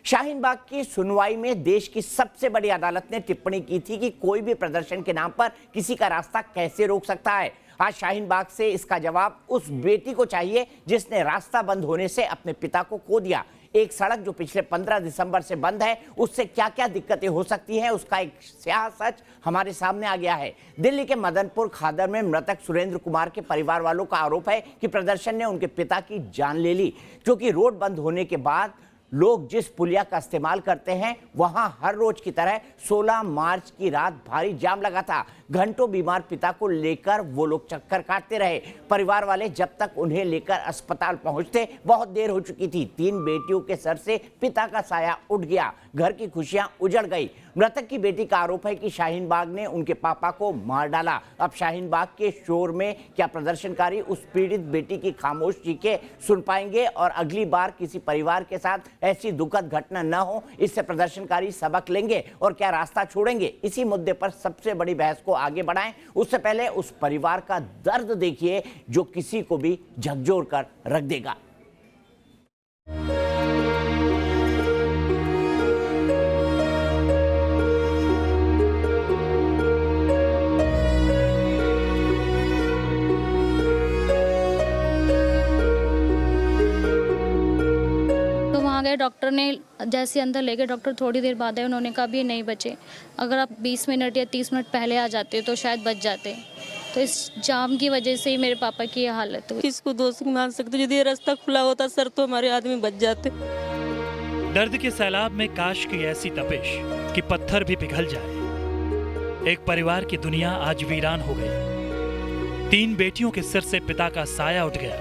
शाहीन बाग की सुनवाई में देश की सबसे बड़ी अदालत ने टिप्पणी की थी कि कोई भी प्रदर्शन के नाम पर किसी का रास्ता कैसे रोक सकता है। आज शाहीन बाग से इसका जवाब उस बेटी को चाहिए जिसने रास्ता बंद होने से अपने पिता को खो दिया। एक सड़क जो पिछले 15 दिसंबर से बंद है, उससे क्या क्या दिक्कतें हो सकती हैं, उसका एक स्याह सच हमारे सामने आ गया है। दिल्ली के मदनपुर खादर में मृतक सुरेंद्र कुमार के परिवार वालों का आरोप है कि प्रदर्शन ने उनके पिता की जान ले ली, क्योंकि रोड बंद होने के बाद लोग जिस पुलिया का इस्तेमाल करते हैं वहां हर रोज की तरह 16 मार्च की रात भारी जाम लगा था। घंटों बीमार पिता को लेकर वो लोग चक्कर काटते रहे। परिवार वाले जब तक उन्हें लेकर अस्पताल पहुंचते बहुत देर हो चुकी थी। 3 बेटियों के सर से पिता का साया उठ गया, घर की खुशियां उजड़ गई। मृतक की बेटी का आरोप है कि शाहीन बाग ने उनके पापा को मार डाला। अब शाहीन बाग के शोर में क्या प्रदर्शनकारी उस पीड़ित बेटी की खामोश चीखें सुन पाएंगे और अगली बार किसी परिवार के साथ ऐसी दुखद घटना न हो, इससे प्रदर्शनकारी सबक लेंगे और क्या रास्ता छोड़ेंगे? इसी मुद्दे पर सबसे बड़ी बहस को आगे बढ़ाएं, उससे पहले उस परिवार का दर्द देखिए जो किसी को भी झकझोर कर रख देगा। डॉक्टर ने जैसे अंदर ले गए, डॉक्टर थोड़ी देर बाद आए, उन्होंने कहा भी नहीं बचे, अगर आप 20 मिनट या 30 मिनट पहले आ जाते तो शायद बच जाते। तो इस जाम की वजह से ही मेरे पापा की ये हालत हुई। किसको दोषी मान सकते? यदि ये रास्ता खुला होता सर तो हमारे आदमी बच जाते। दर्द के सैलाब में काश की ऐसी तपिश कि पत्थर भी पिघल जाए। एक परिवार की दुनिया आज वीरान हो गई। 3 बेटियों के सिर से पिता का साया उठ गया,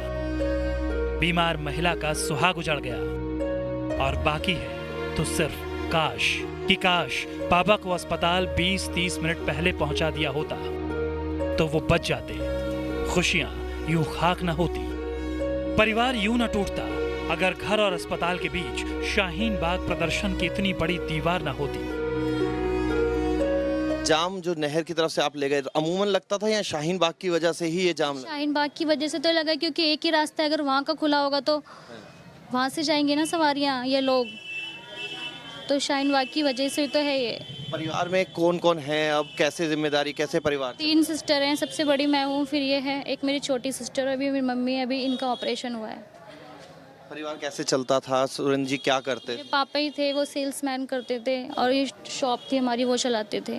बीमार महिला का सुहाग उजड़ गया और बाकी है तो सिर्फ काश पापा को अस्पताल 20-30 मिनट पहले पहुंचा दिया होता तो वो बच जाते, खुशियां यूं खाक न होती, परिवार यूं न टूटता अगर घर और अस्पताल के बीच शाहीन बाग प्रदर्शन की इतनी बड़ी दीवार न होती। जाम जो नहर की तरफ से आप ले गए, अमूमन लगता था या शाहीन बाग की वजह से ही ये जाम? शाहीन बाग की वजह से तो लगा, क्योंकि एक ही रास्ता है, अगर वहाँ का खुला होगा तो वहाँ से जाएंगे ना सवारियाँ ये लोग, तो शाहीन बाग की वजह से तो है ये। परिवार में कौन कौन है, अब कैसे जिम्मेदारी, कैसे परिवार? 3 सिस्टर हैं, सबसे बड़ी मैं हूँ, फिर ये है, एक मेरी छोटी सिस्टर है, अभी मेरी मम्मी है, अभी इनका ऑपरेशन हुआ है। परिवार कैसे चलता था? सुरेंद्र जी क्या करते? पापा ही थे, वो सेल्समैन करते थे और ये शॉप थी हमारी, वो चलाते थे,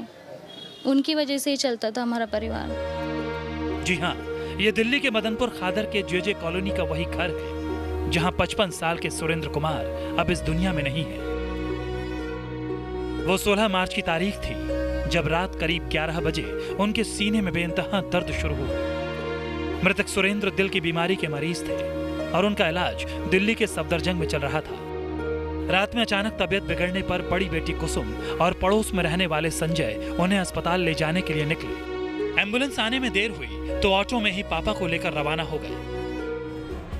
उनकी वजह से ही चलता था हमारा परिवार। जी हाँ, ये दिल्ली के मदनपुर खादर के जे कॉलोनी का वही घर है जहां 55 साल के सुरेंद्र कुमार अब इस दुनिया में नहीं है। वो 16 मार्च की तारीख थी जब रात करीब 11 बजे उनके सीने में बेइंतहा दर्द शुरू हुआ। मृतक सुरेंद्र दिल की बीमारी के मरीज थे और उनका इलाज दिल्ली के सफदरजंग में चल रहा था। रात में अचानक तबीयत बिगड़ने पर बड़ी बेटी कुसुम और पड़ोस में रहने वाले संजय उन्हें अस्पताल ले जाने के लिए निकले। एम्बुलेंस आने में देर हुई तो ऑटो में ही पापा को लेकर रवाना हो गए।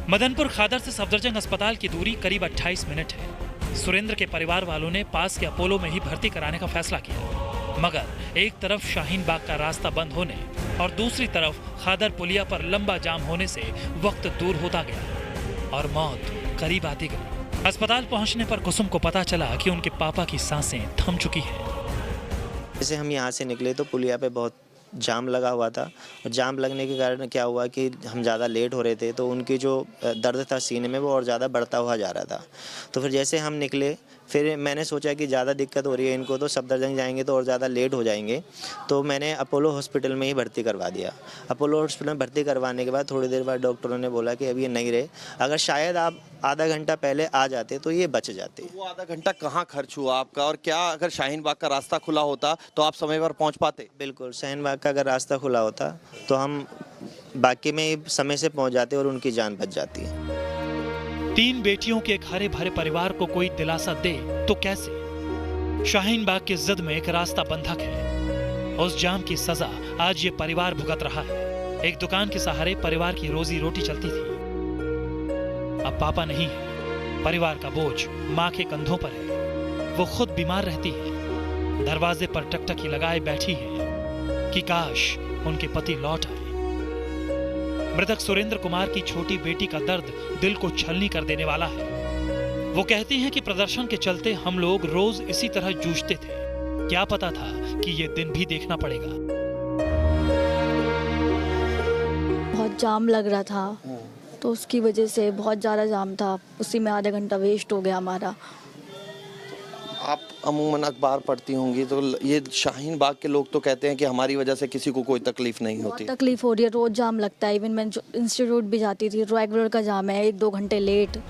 मदनपुर खादर से सफदरजंग अस्पताल की दूरी करीब 28 मिनट है। सुरेंद्र के परिवार वालों ने पास के अपोलो में ही भर्ती कराने का फैसला किया, मगर एक तरफ शाहीन बाग का रास्ता बंद होने और दूसरी तरफ खादर पुलिया पर लंबा जाम होने से वक्त दूर होता गया और मौत करीब आती गई। अस्पताल पहुंचने पर कुसुम को पता चला कि उनके पापा की सांसें थम चुकी हैं। जैसे हम यहाँ से निकले तो पुलिया पे बहुत जाम लगा हुआ था और जाम लगने के कारण क्या हुआ कि हम ज़्यादा लेट हो रहे थे, तो उनकी जो दर्द था सीने में वो और ज़्यादा बढ़ता हुआ जा रहा था। तो फिर जैसे हम निकले, फिर मैंने सोचा कि ज़्यादा दिक्कत हो रही है इनको, तो सफदरजंग जाएंगे तो और ज़्यादा लेट हो जाएंगे, तो मैंने अपोलो हॉस्पिटल में ही भर्ती करवा दिया। अपोलो हॉस्पिटल में भर्ती करवाने के बाद थोड़ी देर बाद डॉक्टरों ने बोला कि अब ये नहीं रहे, अगर शायद आप आधा घंटा पहले आ जाते तो ये बच जाते। वो आधा घंटा कहाँ खर्च हुआ आपका, और क्या अगर शाहीन बाग का रास्ता खुला होता तो आप समय पर पहुँच पाते? बिल्कुल, शाहीन बाग का अगर रास्ता खुला होता तो हम बाकी में समय से पहुँच जाते और उनकी जान बच जाती। 3 बेटियों के एक हरे भरे परिवार को कोई दिलासा दे तो कैसे? शाहीन बाग की जिद में एक रास्ता बंधक है। उस जाम की सजा आज ये परिवार भुगत रहा है। एक दुकान के सहारे परिवार की रोजी रोटी चलती थी, अब पापा नहीं है, परिवार का बोझ माँ के कंधों पर है। वो खुद बीमार रहती है, दरवाजे पर टकटकी लगाए बैठी है कि काश उनके पति लौट आए। मृतक सुरेंद्र कुमार की छोटी बेटी का दर्द दिल को छलनी कर देने वाला है। वो कहती हैं कि प्रदर्शन के चलते हम लोग रोज इसी तरह जूझते थे, क्या पता था कि ये दिन भी देखना पड़ेगा। बहुत जाम लग रहा था, तो उसकी वजह से बहुत ज़्यादा जाम था, उसी में आधा घंटा वेस्ट हो गया हमारा। आप अमूमन अखबार पढ़ती होंगी, तो ये शाहीन बाग के लोग तो कहते हैं कि हमारी वजह से किसी को कोई तकलीफ नहीं होती। बहुत तकलीफ हो रही है, रोज जाम लगता है। इवन मैं इंस्टीट्यूट भी जाती थी, रेगुलर का जाम है, 1-2 घंटे लेट।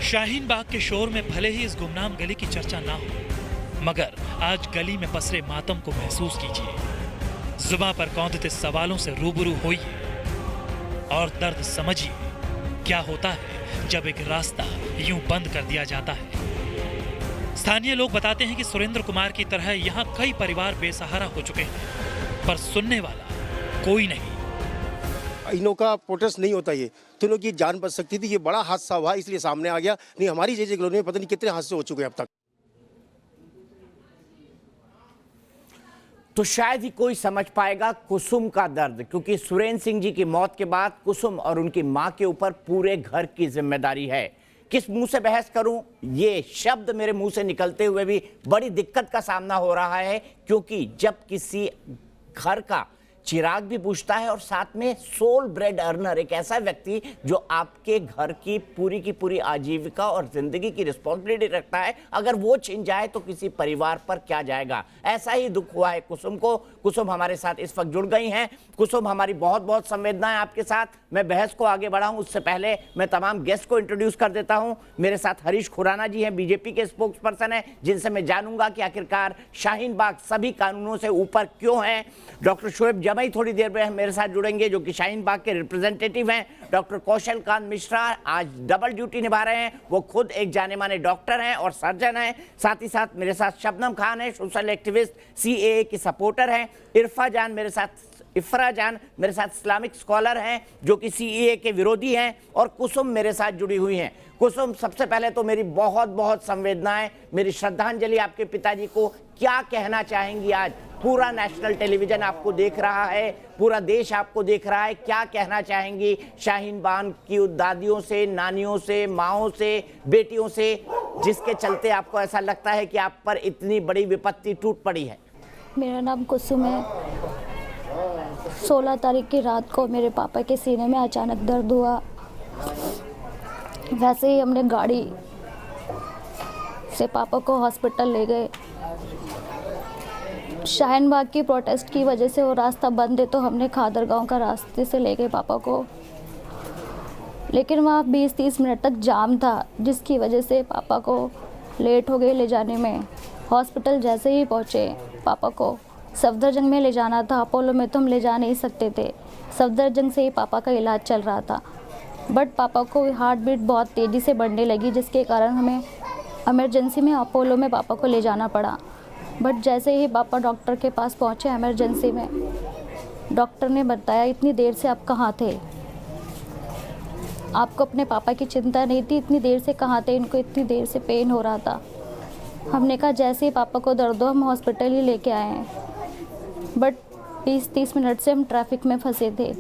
शाहीन बाग के शोर में भले ही इस गुमनाम गली की चर्चा ना हो, मगर आज गली में पसरे मातम को महसूस कीजिए। जुबां पर कौंधते सवालों से रूबरू होइए और दर्द समझिए। क्या होता है जब एक रास्ता यूं बंद कर दिया जाता है। स्थानीय लोग बताते हैं कि सुरेंद्र कुमार की तरह यहाँ कई परिवार बेसहारा हो चुके हैं, पर सुनने वाला कोई नहीं। इनों का प्रोटेस्ट नहीं होता ये, तो इनों की जान बच सकती थी। ये बड़ा हादसा हुआ इसलिए सामने आ गया, नहीं हमारी जैसे कॉलोनी में पता नहीं कितने हादसे हो चुके हैं अब तक। तो शायद ही कोई समझ पाएगा कुसुम का दर्द, क्योंकि सुरेंद्र सिंह जी की मौत के बाद कुसुम और उनकी मां के ऊपर पूरे घर की जिम्मेदारी है। किस मुंह से बहस करूं, ये शब्द मेरे मुंह से निकलते हुए भी बड़ी दिक्कत का सामना हो रहा है, क्योंकि जब किसी घर का चिराग भी बुझता है और साथ में सोल ब्रेड अर्नर, एक ऐसा व्यक्ति जो आपके घर की पूरी आजीविका और जिंदगी की रिस्पॉन्सिबिलिटी रखता है, अगर वो छिन जाए तो किसी परिवार पर क्या जाएगा। ऐसा ही दुख हुआ है कुसुम को। कुसुम हमारे साथ इस वक्त जुड़ गई हैं। कुसुम, हमारी बहुत बहुत संवेदनाएं आपके साथ। मैं बहस को आगे बढ़ाऊं उससे पहले मैं तमाम गेस्ट को इंट्रोड्यूस कर देता हूं। मेरे साथ हरीश खुराना जी हैं, बीजेपी के स्पोक्स पर्सन हैं, जिनसे मैं जानूंगा कि आखिरकार शाहीन बाग सभी कानूनों से ऊपर क्यों है। डॉक्टर शोएब जमई थोड़ी देर में मेरे साथ जुड़ेंगे, जो कि शाहीन बाग के रिप्रेजेंटेटिव हैं। डॉक्टर कौशल कांत मिश्रा आज डबल ड्यूटी निभा रहे हैं, वो खुद एक जाने माने डॉक्टर हैं और सर्जन हैं। साथ ही साथ मेरे साथ शबनम खान है, सोशल एक्टिविस्ट, सीएए की सपोर्टर हैं। इरफा जान मेरे साथ इस्लामिक स्कॉलर हैं, जो कि सीएए के विरोधी हैं। और कुसुम मेरे साथ जुड़ी हुई हैं। कुसुम, सबसे पहले तो मेरी बहुत बहुत संवेदनाएं, मेरी श्रद्धांजलि आपके पिताजी को। क्या कहना चाहेंगी आज? पूरा नेशनल टेलीविजन आपको देख रहा है, पूरा देश आपको देख रहा है। क्या कहना चाहेंगी शाहीन बाग की दादियों से, नानियों से, माओं से, बेटियों से, जिसके चलते आपको ऐसा लगता है कि आप पर इतनी बड़ी विपत्ति टूट पड़ी है? मेरा नाम कुसुम है। 16 तारीख की रात को मेरे पापा के सीने में अचानक दर्द हुआ। वैसे ही हमने गाड़ी से पापा को हॉस्पिटल ले गए। शाहीन बाग की प्रोटेस्ट की वजह से वो रास्ता बंद है, तो हमने खादरगांव का रास्ते से ले गए पापा को। लेकिन वहाँ 20-30 मिनट तक जाम था, जिसकी वजह से पापा को लेट हो गई ले जाने में। हॉस्पिटल जैसे ही पहुँचे, पापा को सफदरजंग में ले जाना था, अपोलो में तो हम ले जा नहीं सकते थे। सफदरजंग से ही पापा का इलाज चल रहा था, बट पापा को हार्ट बीट बहुत तेज़ी से बढ़ने लगी, जिसके कारण हमें इमरजेंसी में अपोलो में पापा को ले जाना पड़ा। बट जैसे ही पापा डॉक्टर के पास पहुँचे इमरजेंसी में, डॉक्टर ने बताया, इतनी देर से आप कहाँ थे? आपको अपने पापा की चिंता नहीं थी? इतनी देर से कहाँ थे? इनको इतनी देर से पेन हो रहा था। हमने कहा जैसे ही पापा को दर्द हो हम हॉस्पिटल ही लेके आए हैं। बट 20-30 मिनट से हम ट्रैफिक में फंसे थे,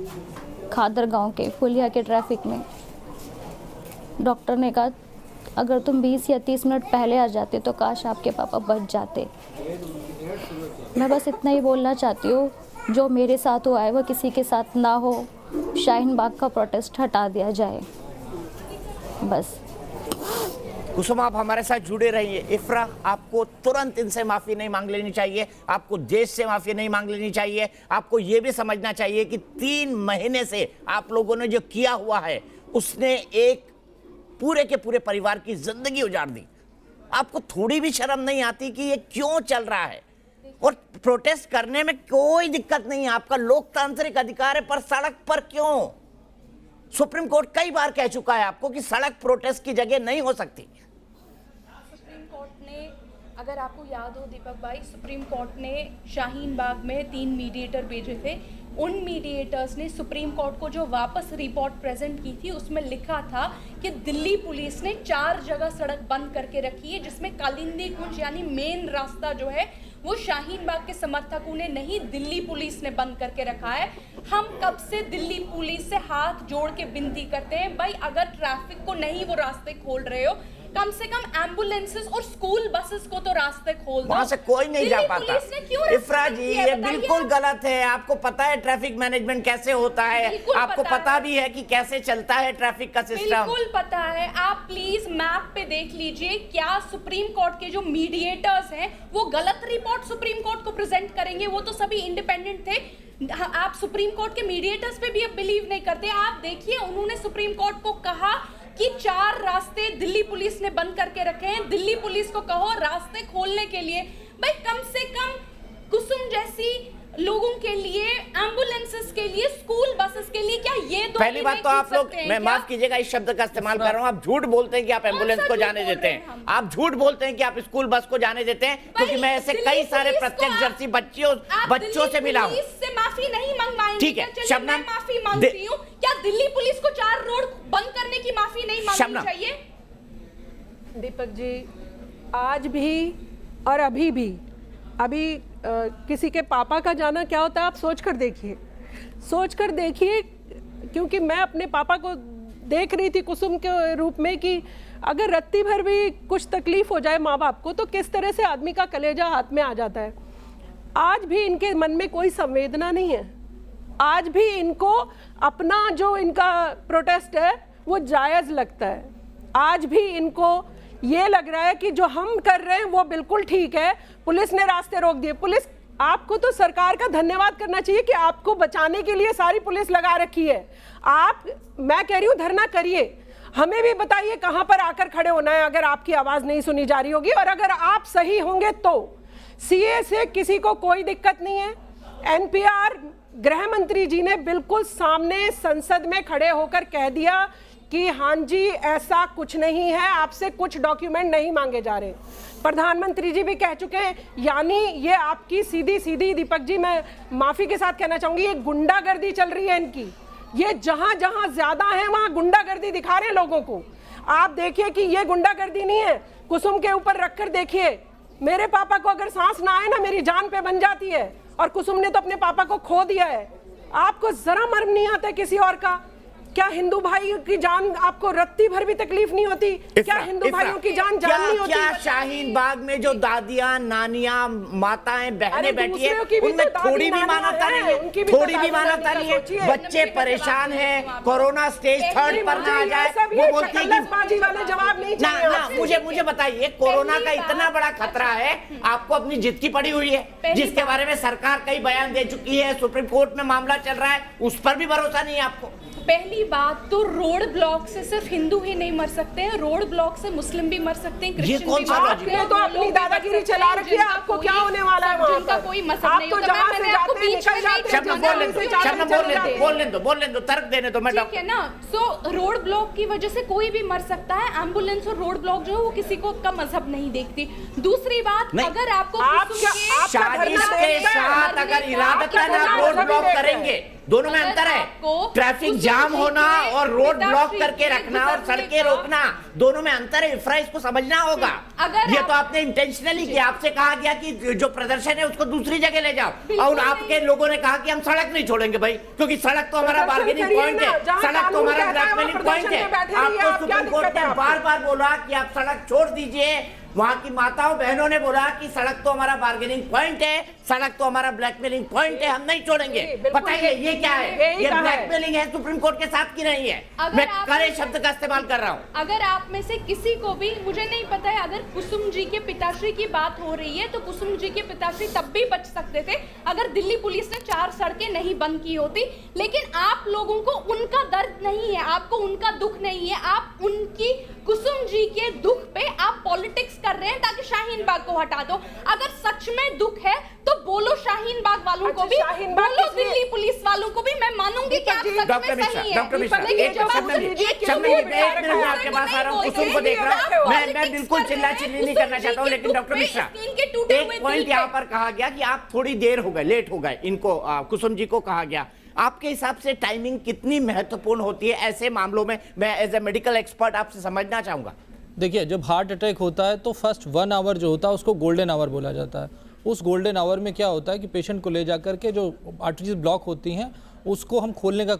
खादरगांव के फुलिया के ट्रैफिक में। डॉक्टर ने कहा अगर तुम 20 या 30 मिनट पहले आ जाते तो काश आपके पापा बच जाते। मैं बस इतना ही बोलना चाहती हूँ, जो मेरे साथ हुआ है वो किसी के साथ ना हो। शाहीन बाग का प्रोटेस्ट हटा दिया जाए बस। कुसुम, आप हमारे साथ जुड़े रहिए। इफ्रा, आपको तुरंत इनसे माफ़ी नहीं मांग लेनी चाहिए, आपको देश से माफ़ी नहीं मांग लेनी चाहिए। आपको ये भी समझना चाहिए कि 3 महीने से आप लोगों ने जो किया हुआ है, उसने एक पूरे के पूरे परिवार की जिंदगी उजाड़ दी। आपको थोड़ी भी शर्म नहीं आती कि ये क्यों चल रहा है? और प्रोटेस्ट करने में कोई दिक्कत नहीं है, आपका लोकतांत्रिक अधिकार है, पर सड़क पर क्यों? सुप्रीम कोर्ट कई बार कह चुका है आपको कि सड़क प्रोटेस्ट की जगह नहीं हो सकती। सुप्रीम कोर्ट ने, अगर आपको याद हो दीपक भाई, सुप्रीम कोर्ट ने शाहीन बाग में 3 मीडिएटर भेजे थे। उन मीडिएटर्स ने सुप्रीम कोर्ट को जो वापस रिपोर्ट प्रेजेंट की थी, उसमें लिखा था कि दिल्ली पुलिस ने 4 जगह सड़क बंद करके रखी है, जिसमें कालिंदी कुंज यानी मेन रास्ता जो है वो शाहीन बाग के समर्थकों ने नहीं, दिल्ली पुलिस ने बंद करके रखा है। हम कब से दिल्ली पुलिस से हाथ जोड़ के विनती करते हैं, भाई अगर ट्रैफिक को नहीं वो रास्ते खोल रहे हो, कम से कम एम्बुलेंसेस और स्कूल बसेस को तो रास्ते खोल दो। वहां से कोई नहीं जा दिल्ली पाता। पुलिस ने क्यों इफ्रा जी, किया, ये बताइए बिल्कुल आप। गलत है। आपको पता है ट्रैफिक मैनेजमेंट कैसे होता है, बिल्कुल आपको पता भी है कि कैसे चलता है ट्रैफिक का सिस्टम। बिल्कुल पता है। आप प्लीज मैप पे देख लीजिए, क्या सुप्रीम कोर्ट के जो मीडिएटर्स हैं वो गलत रिपोर्ट सुप्रीम कोर्ट को प्रेजेंट करेंगे? वो तो सभी इंडिपेंडेंट थे। आप सुप्रीम कोर्ट के मीडिएटर्स पे भी अब बिलीव नहीं करते। आप देखिए, उन्होंने सुप्रीम कोर्ट को कहा कि 4 रास्ते दिल्ली पुलिस ने बंद करके रखे हैं, दिल्ली पुलिस को कहो रास्ते खोलने के लिए। भाई कम से कम कुसुम जैसी लोगों के लिए, एम्बुलेंसेस के लिए, स्कूल बसेस के लिए, क्या ये दो पहली बात तो आप लोग, मैं माफ कीजिएगा इस शब्द का इस्तेमाल कर रहा हूं, आप झूठ बोलते हैं कि आप एम्बुलेंस को जाने देते हैं, आप झूठ बोलते हैं कि आप स्कूल बस को जाने देते हैं, क्योंकि मैं ऐसे कई सारे प्रत्यक्षदर्शी बच्चों से मिला हूं। से माफी नहीं मंगवाएंगे? ठीक है, चलिए, शबनम, मैं माफी मांगती हूं। क्या दिल्ली पुलिस को 4 रोड बंद करने की माफी नहीं मांगनी चाहिए? दीपक जी, आज भी और अभी भी, अभी किसी के पापा का जाना क्या होता है आप सोच कर देखिए, क्योंकि मैं अपने पापा को देख रही थी कुसुम के रूप में कि अगर रत्ती भर भी कुछ तकलीफ हो जाए माँ बाप को तो किस तरह से आदमी का कलेजा हाथ में आ जाता है। आज भी इनके मन में कोई संवेदना नहीं है। आज भी इनको अपना जो इनका प्रोटेस्ट है वो जायज़ लगता है। आज भी इनको ये लग रहा है कि जो हम कर रहे हैं वो बिल्कुल ठीक है। पुलिस ने रास्ते रोक दिए। पुलिस, आपको तो सरकार का धन्यवाद करना चाहिए कि आपको बचाने के लिए सारी पुलिस लगा रखी है। आप, मैं कह रही हूँ धरना करिए, हमें भी बताइए कहाँ पर आकर खड़े होना है अगर आपकी आवाज़ नहीं सुनी जा रही होगी। और अगर आप सही होंगे तो सीए से किसी को कोई दिक्कत नहीं है। एनपीआर गृह मंत्री जी ने बिल्कुल सामने संसद में खड़े होकर कह दिया कि हाँ जी ऐसा कुछ नहीं है, आपसे कुछ डॉक्यूमेंट नहीं मांगे जा रहे। प्रधानमंत्री जी भी कह चुके हैं। यानी ये आपकी सीधी दीपक जी, मैं माफी के साथ कहना चाहूंगी, ये गुंडागर्दी चल रही है इनकी। ये जहां जहां ज्यादा है वहां गुंडागर्दी दिखा रहे हैं लोगों को। आप देखिए कि ये गुंडागर्दी नहीं है। कुसुम के ऊपर रखकर देखिए, मेरे पापा को अगर सांस ना आए ना मेरी जान पे बन जाती है, और कुसुम ने तो अपने पापा को खो दिया है। आपको जरा मर्म नहीं आता किसी और का? क्या हिंदू भाई की जान आपको रत्ती भर भी तकलीफ नहीं होती? क्या हिंदू भाइयों की जान नहीं होती? क्या शाहीन बाग में जो दादियां, नानियां, माताएं, बहनें बैठी है उनमें थोड़ी भी मानवता नहीं है? थोड़ी भी मानवता नहीं है? बच्चे परेशान हैं, कोरोना स्टेज 3 पर ना आ जाए, वो बोलती है कि जवाब नहीं ना। मुझे बताइए, कोरोना का इतना बड़ा खतरा है, आपको अपनी जिद की पड़ी हुई है, जिसके बारे में सरकार कई बयान दे चुकी है, सुप्रीम कोर्ट में मामला चल रहा है, उस पर भी भरोसा नहीं है आपको? पहली बात तो रोड ब्लॉक से सिर्फ हिंदू ही नहीं मर सकते हैं, रोड ब्लॉक से मुस्लिम भी मर सकते हैं, क्रिश्चियन भी मर सकते हैं। तो अपनी दादागिरी चला रखी है, आपको क्या होने वाला है? जिनका कोई मसला नहीं होता। मैंने आपको बीच में बोलने दो, तर्क देने दो। मैं ठीक है ना। सो रोड ब्लॉक की वजह से कोई भी मर सकता है। एम्बुलेंस और रोड ब्लॉक जो है वो किसी को का मजहब नहीं देखती। दूसरी बात, अगर आपको शादी के साथ अगर इरादतन आप रोड ब्लॉक करेंगे, दोनों में अंतर है। ट्रैफिक जाम होना और रोड ब्लॉक करके रखना और सड़कें रोकना, दोनों में अंतर है। इफ्रा, इसको समझना होगा। ये तो आपने इंटेंशनली किया। आपसे कहा गया कि जो प्रदर्शन है उसको दूसरी जगह ले जाओ, और आपके लोगों ने कहा कि हम सड़क नहीं छोड़ेंगे भाई, क्योंकि सड़क तो हमारा बार्गेनिंग पॉइंट है, सड़क तो हमारा ब्लैकमेलिंग पॉइंट है। आपको सुप्रीम कोर्ट ने बार-बार बोला कि आप सड़क छोड़ दीजिए। वहां की माताओं बहनों ने बोला कि सड़क तो हमारा बार्गेनिंग पॉइंट है, सड़क तो हमारा ब्लैकमेलिंग पॉइंट है, हम नहीं छोड़ेंगे। बताइए ये क्या है? ये ब्लैकमेलिंग है सुप्रीम कोर्ट के साथ की नहीं है? मैं कड़े शब्द का इस्तेमाल कर रहा हूँ। अगर आप में से किसी को भी, मुझे नहीं पता है, अगर कुसुम जी के पिताश्री की बात हो रही है तो कुसुम जी के पिताश्री तब भी बच सकते थे अगर दिल्ली पुलिस ने 4 सड़कें नहीं बंद की होती। लेकिन आप लोगों को उनका दर्द नहीं है, आपको उनका दुख नहीं है। आप उनकी, कुसुम जी के दुख पे आप पॉलिटिक्स कर रहे हैं ताकि शाहीन बाग को हटा दो। अगर सच में दुख है तो बोलो शाहीन बाग वालों को भी, बोलो दिल्ली पुलिस वालों को भी। मैं मानूंगी कि आप सच में सही हैं। आपके पास आ रहा हूँ, कुसुम को देख रहा हूँ, मैं बिल्कुल चिल्ला-चिल्ली नहीं करना चाहता हूँ, लेकिन डॉक्टर मिश्रा, एक पॉइंट यहाँ पर कहा गया कि आप थोड़ी देर हो गए, लेट हो गए, इनको कुसुम जी को कहा गया। आपके हिसाब से टाइमिंग कितनी महत्वपूर्ण होती है ऐसे मामलों में? मैं एज ए मेडिकल एक्सपर्ट आपसे समझना चाहूंगा। देखिए, जब हार्ट अटैक होता है तो फर्स्ट 1 आवर जो होता है उसको गोल्डन आवर बोला जाता है। उस गोल्डन आवर में क्या होता है कि पेशेंट को ले जाकर के जो आर्टरीज ब्लॉक होती हैं उसको हम खोलने का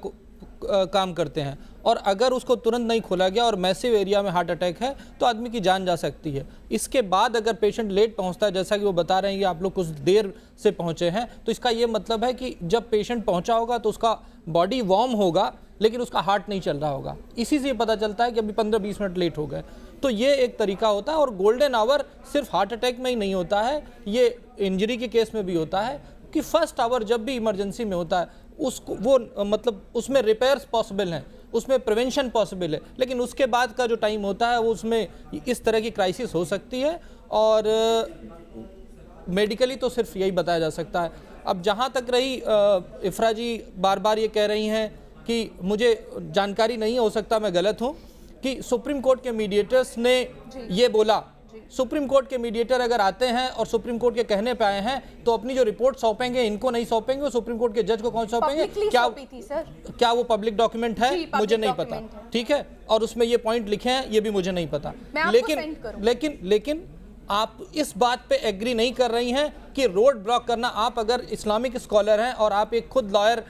काम करते हैं, और अगर उसको तुरंत नहीं खोला गया और मैसिव एरिया में हार्ट अटैक है तो आदमी की जान जा सकती है। इसके बाद अगर पेशेंट लेट पहुंचता है, जैसा कि वो बता रहे हैं कि आप लोग कुछ देर से पहुंचे हैं, तो इसका ये मतलब है कि जब पेशेंट पहुंचा होगा तो उसका बॉडी वार्म होगा लेकिन उसका हार्ट नहीं चल रहा होगा। इसी से पता चलता है कि अभी 15-20 मिनट लेट हो गए। तो ये एक तरीका होता है। और गोल्डन आवर सिर्फ हार्ट अटैक में ही नहीं होता है, ये इंजरी के केस में भी होता है कि फर्स्ट आवर जब भी इमरजेंसी में होता है उसको वो मतलब उसमें रिपेयर्स पॉसिबल हैं, उसमें प्रिवेंशन पॉसिबल है, लेकिन उसके बाद का जो टाइम होता है वो उसमें इस तरह की क्राइसिस हो सकती है। और मेडिकली तो सिर्फ यही बताया जा सकता है। अब जहाँ तक रही इफ्रा जी बार बार ये कह रही हैं कि मुझे जानकारी नहीं है, हो सकता मैं गलत हूँ, कि सुप्रीम कोर्ट के मीडिएटर्स ने ये बोला। सुप्रीम कोर्ट के मीडिएटर अगर आते हैं और सुप्रीम कोर्ट के कहने पे आए हैं तो अपनी जो रिपोर्ट सौंपेंगे इनको नहीं सौंपेंगे, वो सुप्रीम कोर्ट के जज को कौन सौंपेंगे? क्या वो पब्लिक डॉक्यूमेंट है? मुझे नहीं पता, ठीक है, और उसमें ये पॉइंट लिखे हैं ये भी मुझे नहीं पता। लेकिन आप इस बात पे एग्री नहीं कर रही हैं कि रोड ब्लॉक करना, आप अगर इस्लामिक स्कॉलर हैं और आप एक खुद लॉयर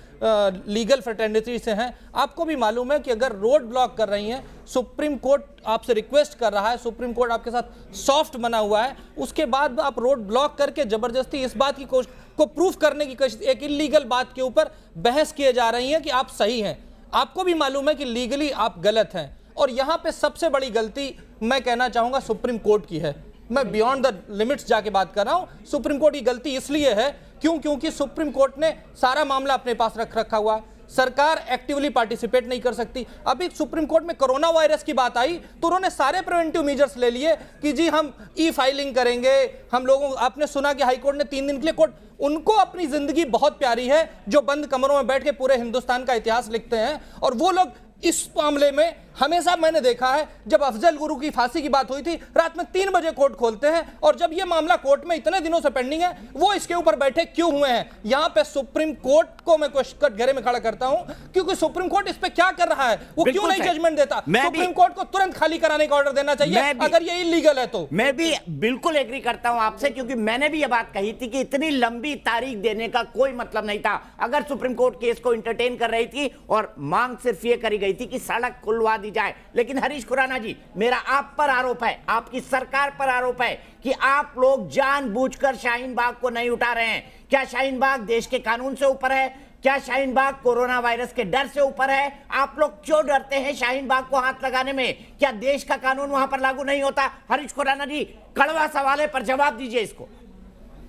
लीगल फ्रेटर्निटी से हैं, आपको भी मालूम है कि अगर रोड ब्लॉक कर रही हैं, सुप्रीम कोर्ट आपसे रिक्वेस्ट कर रहा है, सुप्रीम कोर्ट आपके साथ सॉफ्ट बना हुआ है, उसके बाद आप रोड ब्लॉक करके जबरदस्ती इस बात की कोशिश को प्रूफ करने की कोशिश, एक इलीगल बात के ऊपर बहस किए जा रही है कि आप सही हैं। आपको भी मालूम है कि लीगली आप गलत हैं। और यहाँ पे सबसे बड़ी गलती मैं कहना चाहूँगा सुप्रीम कोर्ट की है। मैं बियॉन्ड द लिमिट्स जाके बात कर रहा हूं। सुप्रीम कोर्ट की गलती इसलिए है क्योंकि सुप्रीम कोर्ट ने सारा मामला अपने पास रखा हुआ है, सरकार एक्टिवली पार्टिसिपेट नहीं कर सकती। अभी सुप्रीम कोर्ट में कोरोना वायरस की बात आई तो उन्होंने सारे प्रिवेंटिव मेजर्स ले लिए कि जी हम ई फाइलिंग करेंगे, हम लोगों, आपने सुना कि हाईकोर्ट ने 3 दिन के लिए कोर्ट, उनको अपनी जिंदगी बहुत प्यारी है जो बंद कमरों में बैठ के पूरे हिंदुस्तान का इतिहास लिखते हैं, और वो लोग इस मामले में हमेशा मैंने देखा है जब अफजल गुरु की फांसी की बात हुई थी रात में 3 बजे कोर्ट खोलते हैं, और जब ये मामला कोर्ट में इतने दिनों से पेंडिंग है वो इसके ऊपर बैठे क्यों हुए हैं? यहां पे सुप्रीम कोर्ट को मैं घेरे में खड़ा करता हूं क्योंकि सुप्रीम कोर्ट इस पे क्या कर रहा है, वो क्यों नहीं जजमेंट देता? सुप्रीम कोर्ट को तुरंत खाली कराने का ऑर्डर देना चाहिए अगर ये इलीगल है तो। मैं भी बिल्कुल एग्री करता हूं आपसे, क्योंकि मैंने भी ये बात कही थी कि इतनी लंबी तारीख देने का कोई मतलब नहीं था। अगर सुप्रीम कोर्ट केस को इंटरटेन कर रही थी और मांग सिर्फ ये करी गई थी कि सड़क खुलवा दी जाए, लेकिन हरीश खुराना जी, मेरा आप पर आरोप है, आपकी सरकार पर आरोप है कि आप लोग जानबूझकर शाहीन बाग को नहीं उठा रहे हैं। क्या शाहीन बाग देश के कानून से ऊपर है? क्या शाहीन बाग कोरोना वायरस के डर से ऊपर है? आप लोग क्यों डरते हैं शाहीन बाग को हाथ लगाने में? क्या देश का कानून वहां पर लागू नहीं होता? हरीश खुराना जी, कड़वा सवाल है पर जवाब दीजिए इसको।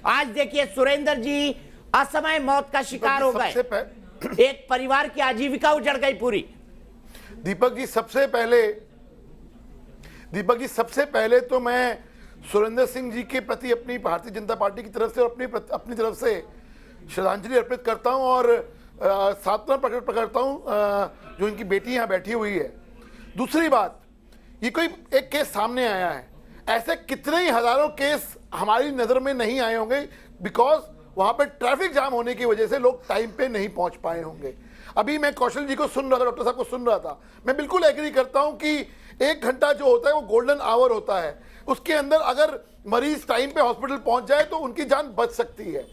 आज देखिए सुरेंद्र जी असमय मौत का शिकार हो गए, एक परिवार की आजीविका उजड़ गई पूरी। दीपक जी सबसे पहले तो मैं सुरेंद्र सिंह जी के प्रति अपनी भारतीय जनता पार्टी की तरफ से और अपनी तरफ से श्रद्धांजलि अर्पित करता हूं और सांत्वना प्रकट करता हूं जो इनकी बेटी यहाँ बैठी हुई है। दूसरी बात, ये कोई एक केस सामने आया है, ऐसे कितने ही हजारों केस हमारी नज़र में नहीं आए होंगे बिकॉज वहाँ पे ट्रैफिक जाम होने की वजह से लोग टाइम पे नहीं पहुँच पाए होंगे। अभी मैं कौशल जी को सुन रहा था, डॉक्टर साहब को सुन रहा था, मैं बिल्कुल एग्री करता हूं कि 1 घंटा जो होता है वो गोल्डन आवर होता है, उसके अंदर अगर मरीज टाइम पे हॉस्पिटल पहुंच जाए तो उनकी जान बच सकती है।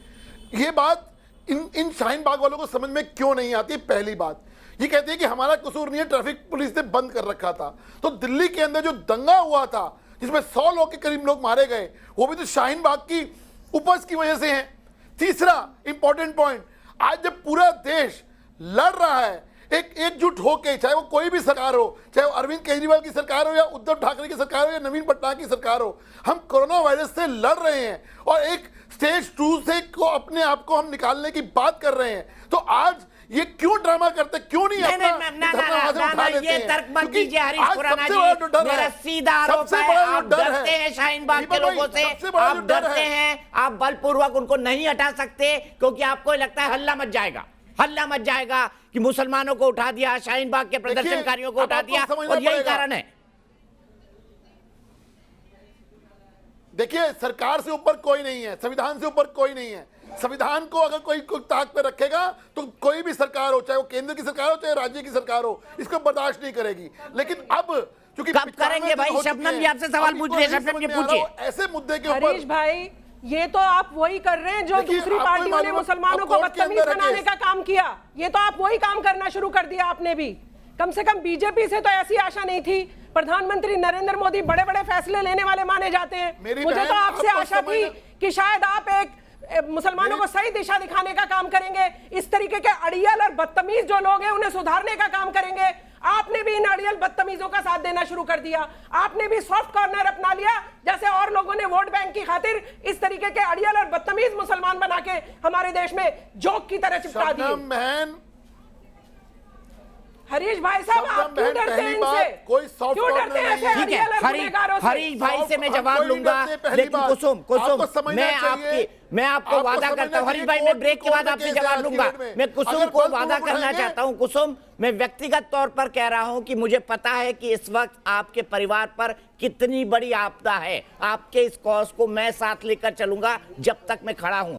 ये बात इन शाहीन बाग वालों को समझ में क्यों नहीं आती? पहली बात ये कहती है कि हमारा कसूर नहीं है, ट्रैफिक पुलिस ने बंद कर रखा था। तो दिल्ली के अंदर जो दंगा हुआ था जिसमें 100 लोग के करीब लोग मारे गए, वो भी तो शाहीन बाग की उपज की वजह से है। तीसरा इंपॉर्टेंट पॉइंट, आज जब पूरा देश लड़ रहा है एकजुट होके, चाहे वो कोई भी सरकार हो, चाहे वो अरविंद केजरीवाल की सरकार हो या उद्धव ठाकरे की सरकार हो या नवीन पटनायक की सरकार हो, हम कोरोना वायरस से लड़ रहे हैं और एक स्टेज 2 से को अपने आप को हम निकालने की बात कर रहे हैं। तो आज ये क्यों ड्रामा करते, क्यों नहीं अपना ये तर्क मत कीजिए हरीश खुराना जी, मेरा सीधा आरोप है आप डरते हैं शाहीन बाग के लोगों से, आप डरते हैं, आप बलपूर्वक उनको नहीं हटा सकते क्योंकि आपको लगता है हल्ला मच जाएगा कि मुसलमानों को उठा दिया, शाहीन बाग के प्रदर्शनकारियों को उठा दिया, और यही कारण है। देखिए, सरकार से ऊपर कोई नहीं है, संविधान से ऊपर कोई नहीं है। संविधान को अगर कोई ताक पे रखेगा तो कोई भी सरकार हो, चाहे वो केंद्र की सरकार हो चाहे राज्य की सरकार हो, इसको बर्दाश्त नहीं करेगी। लेकिन अब चूंकि कब करेंगे भाई? शबनम जी आपसे सवाल पूछ रहे हैं, शबनम जी पूछिए। ऐसे मुद्दे के ऊपर हरीश भाई ये तो आप वही कर रहे हैं जो देखिए, दूसरी आपको पार्टियों ने मालूम है, मुसलमानों अब को कोर्ट के बदतमीज अंदर है बनाने केस। का काम किया। ये तो आप वही काम करना शुरू कर दिया आपने भी। कम से कम बीजेपी से तो ऐसी आशा नहीं थी। प्रधानमंत्री नरेंद्र मोदी बड़े बड़े फैसले लेने वाले माने जाते हैं। मेरी मुझे बहन, तो आपसे आपको आशा थी समझना- कि शायद आप एक मुसलमानों को सही दिशा दिखाने का काम करेंगे, इस तरीके के अड़ियल और बदतमीज जो लोग हैं उन्हें सुधारने का काम करेंगे। आपने भी इन अड़ियल बदतमीजों का साथ देना शुरू कर दिया। आपने भी सॉफ्ट कॉर्नर अपना लिया, जैसे और लोगों ने वोट बैंक की खातिर इस तरीके के अड़ियल और बदतमीज मुसलमान बना के हमारे देश में जोक की तरह चिपका दिए। शबनम बहन, हरीश भाई साहब, आप शबनम क्यों बहन, डरते हैं पहली बात, इनसे? कोई सॉफ्ट क्यों कॉर्नर डरते हैं नहीं ऐसे है। ठीक है, अड़ियल और गुनहगारों से? हरीश भाई से मैं आपको जवाब नहीं लूंगा, डरते, पहली लेकिन बात। कुसुम आपको समझना चाहिए, मैं आपको आपको वादा समझना करता हूँ हरीश चाहिए, भाई, मैं कोर्ट- ब्रेक के बाद कोर्ट आपसे केस है जवाब आज की लूंगा। डेट में। मैं कुसुम अगर को बल वादा पूर्वक करना उठाएंगे- चाहता हूँ। कुसुम, मैं व्यक्तिगत तौर पर कह रहा हूँ कि मुझे पता है कि इस वक्त आपके परिवार पर कितनी बड़ी आपदा है। आपके इस कॉज को मैं साथ लेकर चलूंगा जब तक मैं खड़ा हूँ।